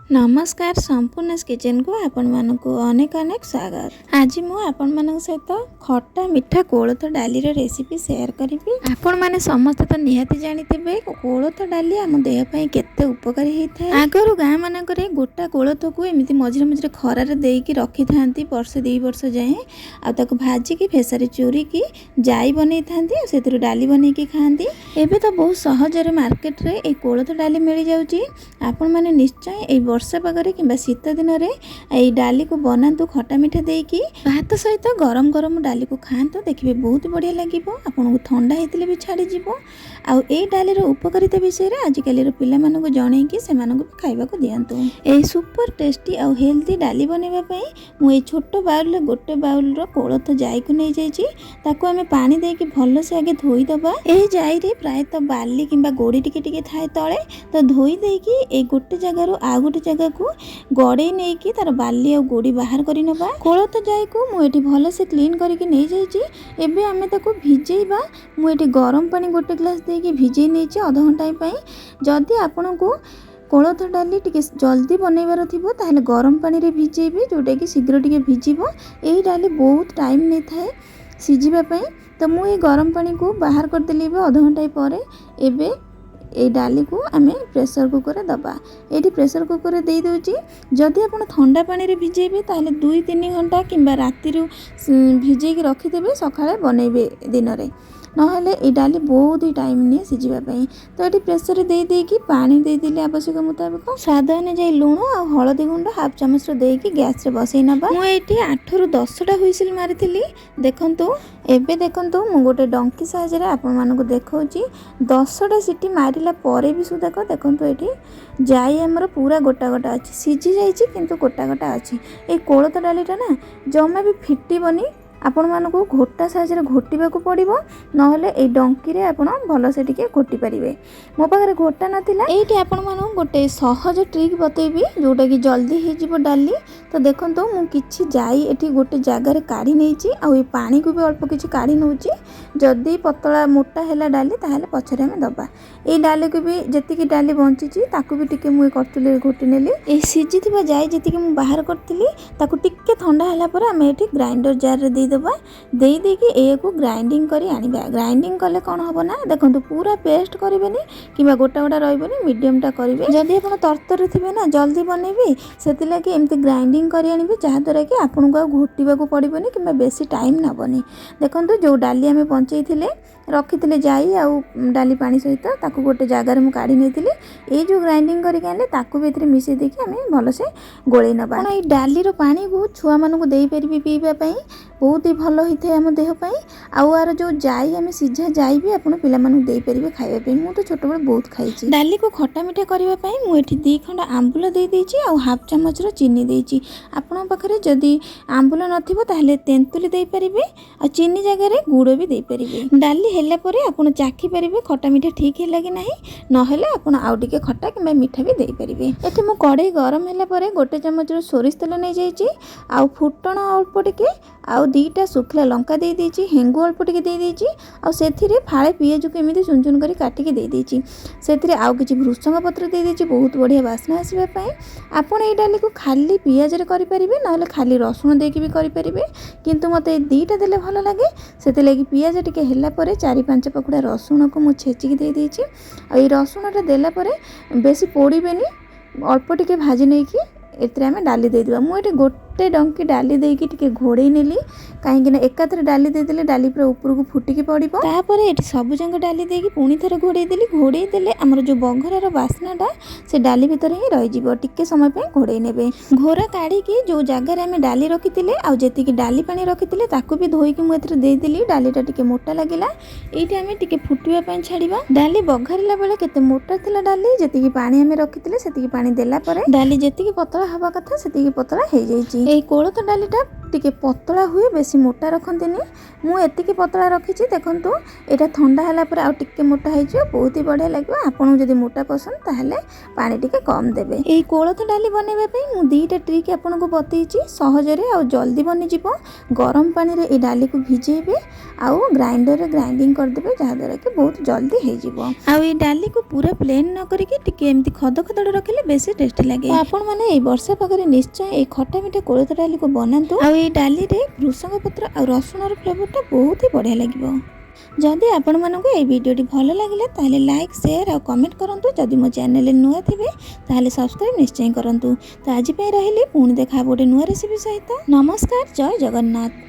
नमस्कार संपूर्ण किचन को आपण मानक अनेक अनेक स्वागत। आज मु आपण मानक सहित खटा मिठा कोलथ डाली रेसिपी शेयर करी। आपण माने समस्त तो निहाती जानिथिबे कोलथ डाली आम देह पई केते उपकारी होता है। आगरु गाँ मानक गोटा कोलथ को एमती मझे मझे खरार देकी रखी थांती वर्ष 2 वर्ष जाए आ ताको भाजिकी फेसारे चोरिकी जाई बनै थांती से डाली बनैकी खाती। एबे तो बहुत सहजरे मार्केट रे ए कोलथ डाली मिल जाउची। आपण माने निश्चय ए वर्षा पागरे कि शीत दिन में ये डाली को बनातु खटा मिठा देकी भात सहित गरम गरम डाली को खातु देखिए बहुत बढ़िया लगे। आपन को ठंडा होते भी छाड़ी आउ ए डालीर उपकारिता विषय में आजिकल पिला मानक जनईकी से खाइबा को दियंतु। ए सुपर टेस्टी आउ हेल्दी डाली बनवाई मुझे छोट बाउल गोटे बाउल कोलथ जाई को नहीं जाइए आम पानी देकी भल से आगे धोईदबा। ए जाई रे प्रायतः बाली किंबा गोड़ी टिके थाए तले तो धोई देकी ए गोटे जगार आ गोटे जगह को गड़े नहीं कि तार बाली और गोड़ी बाहर कर नबा। कोलथ जाई को मुझे भल से क्लीन करके नहीं जाइए। एबे आमे ताको भिजेइबा। मुझे गरम पानी गोटे ग्लास देकी भिजे नहीं आधा घंटा। जदि आपण को कोलथ डाली टिके जल्दी बनइबार थिबो ताहले गरम पानी रे भिजेइबे जोटा कि शीघ्र टिके भिजिबो। एही डाली बहुत टाइम नहीं थाए सिझिबा पई तो मुझे गरम पानी को बाहर कर देली आधा घंटा पर। एबे ए डाली को आमे प्रेशर कुकर दबा। ये प्रेशर कुकर दे दूची। जदि आप ठंडा पानी रे भिजेबे ताहले 2-3 घंटा किंबा राति भिजेकी रखिदेबे सकाळे बनइबे दिन रे नहले ए डाली बहुत ही टाइम नहीं सिझापी। तो ये प्रेसर दे देकी पानी दे दिले आवश्यक मुताबिक स्वाद अनुसार लुण आ हलदी गुंड हाफ चामच देकी गैस रे बसई नबा। मुझे 8 ରୁ 10टा हुइसिल मारिथिली। देखंतु एबे देखंतु मु गोटे डंकी साहाय्य आपण मानकु देखौची 10टा सीटी मारिला परे भी सुधा को देखंतु एठी जाई हमर पूरा गोटा गोटा अछि सिझी जाईची किंतु गोटा गोटा अछि। ए कोलथ डालीटा ना जमा भी फिटिबनी। आपण मानकु घोटा साहाय्य घोटिबा को पड़िबो नहले ए डंकी रे आपण भल से टिके घोटी परिबे। मो पाखरे घोटा नथिला एठी आपण मानकु गोटे सहज ट्रिक बतैबी जोटा कि जल्दी हे जिवो डाली। तो देखंतु मु किछि जाई एठी गोटे जगह रे काढी नैची आ ए पानी को भी अल्प किछि काढी नउची। जदी पतला मोटा हैला डाली ताहले पछरे हम दबा। ए डाली को भी जेतिकी डाली बंचीची ताकू भी टिके मु करतुले घोटी नेली। ए सिझिथिबा जाई जेतिकी मु बाहर करतिली ताकू टिके ठंडा हैला पर हम एठी ग्राइंडर जार रे देदबा। दे देकी ए को ग्राइंडिंग करी आनिबा। ग्राइंडिंग कले कोन हबो ना देखंतु पूरा पेस्ट करिबेनी किबा गोटा गोटा रहिबेनी मीडियम टा करिवे। जदी आपण तरतर थिबे ना जल्दी बनेबे सेति लागि एमती ग्राइंडिंग करी आनिबे जहा द्वारा कि आपण को घोटिबा को पड़िबेनी किबा बेसी टाइम नबनी। देखंतु जो डाली आमे पंचैथिले रखिथिले जाई आ डाली पानी सहित ताकू गोटे जगार मु काढी नेथिली। ए जो ग्राइंडिंग करी आनले ताकू भी एथरे मिसै देकी आमे भल से गोळै नबा। आपण ए डाली रो पानी को छुआ मानकु देई परिबे पीबा पई बहुत ही भल होता है आम देह पाई। आर जो जाई आम सीझा जाई भी आप पिला दे पारे खाइबा। मु तो छोट बड़े बहुत खाई। डाली को खटा मिठा करने मुझे 2 खंड आंबुल दे देइछि आ हाफ चामच चीनी देइछि। आपण पाखरे जदि आंबुल नथिबो ताहले तेंतुली दे पारिबे आ चीनी जगह रे गुड़ भी दे पारिबे। डाली हेला परे आपण चाखी पारिबे खटा मिठा ठीक है लगे नाही नहेले आपण आउ टिके खटा किंबा मिठा भी दे पारिबे। एठी मु कढ़ई गरम होला परे गोटे चामच सोरिष तेल नै जाइछि आ फुटण अल्प टिके आ 2टा सुखला लंका दे देइछि हेंगु अल्प टिके दे देइछि आ सेथिरे फाळे पियाज को एमिति चुन चुन करी काटिके दे देइछि। सेथिरे आउ किछि भृषंग पत्र दे देइछि बहुत बढ़िया वासना आसीबा पई। आपण ए डाली को खाली पियाज रे करि परिबे नहले खाली रसुण देके भी करि परिबे किंतु मते 2टा देले भलो लागे। सेति लागि पियाज टिके हेला परे 4-5 पकुड़ा रसुण को मु छेचिके दे देइछि। आ ए रसुण रे देला परे बेसी पोड़ीबेनी अल्प टिके भाजी नै कि एतरे आमे डाली दे दिबा। मु एटे गोटे डंकी डाली देकी टिके घोड़े नेली कहीं ना एकाथरे डाली देदेले डाली पूरा ऊपर को फुटिकी पड़िबो। तापर एठी सब जंग डाली देकी पुणी थरे घोड़े देले हमर जो बघरार बास्नाटा से डाली भितर ही रही जिवो। टिके समय पे घोड़े नेबे। घोरा काढ़ी की जो जगह आमे डाली रखितिले आ जेतिकी डाली पानी रखितिले ताकू भी धोईकी मु एथरे दे देली। डालीटा टिके मोटा लागिला एठी आमे टिके फुटिबा पई छाड़ीबा। डाली बघारिला बेले केते मोटा थिला डाली जेतिकी पानी आमे रखितिले सेतिकी पानी देला परे डाली जेतिकी पतला हवा कथा सेतिकी पतला हे जाईची। ए कोलथ डालीटा टिके पतला हुए बेसी मोटा रखंतिनी मु एतिकी पतला रखिछि देखंतु एटा ठंडा हला पर आ टिके मोटा है जो बहुत ही बढ़िया लागबो आपन जदी मोटा पसंद ताहले पानी टिके कम देबे एई कोलथ डाली बनेबा पई मु दीटा ट्रिक आपन को बतैछि सहज रे आ जल्दी बनि जिवो गरम पानी रे ए डाली को भिजेबे आ ग्राइंडर रे ग्राइंडिंग कर देबे जहा द्वारा कि बहुत जल्दी हे जिवो आ ए डाली को पूरा प्लेन न करिके टिके एमती खद खदड़ रखिले बेसी टेस्टी लागे आपन माने ए वर्षा पागरे निश्चय ए खट्टा मिठा कोलथ डाली को बनांतु आ ए डाली रे भृसंग पत्र आ रसुन रो फ्लेवर बहुत ही बढ़िया लगिबो जदि आपण मानकु ए वीडियोटी भल लागिला ताहले लाइक शेयर और कमेंट करंतु जदि मो चैनल नुआ थिबे ताहले सब्सक्राइब निश्चय करंतु तो आज पे रहिले पुणी देखा गोटे नुआ रेसिपी सहित नमस्कार जय जगन्नाथ।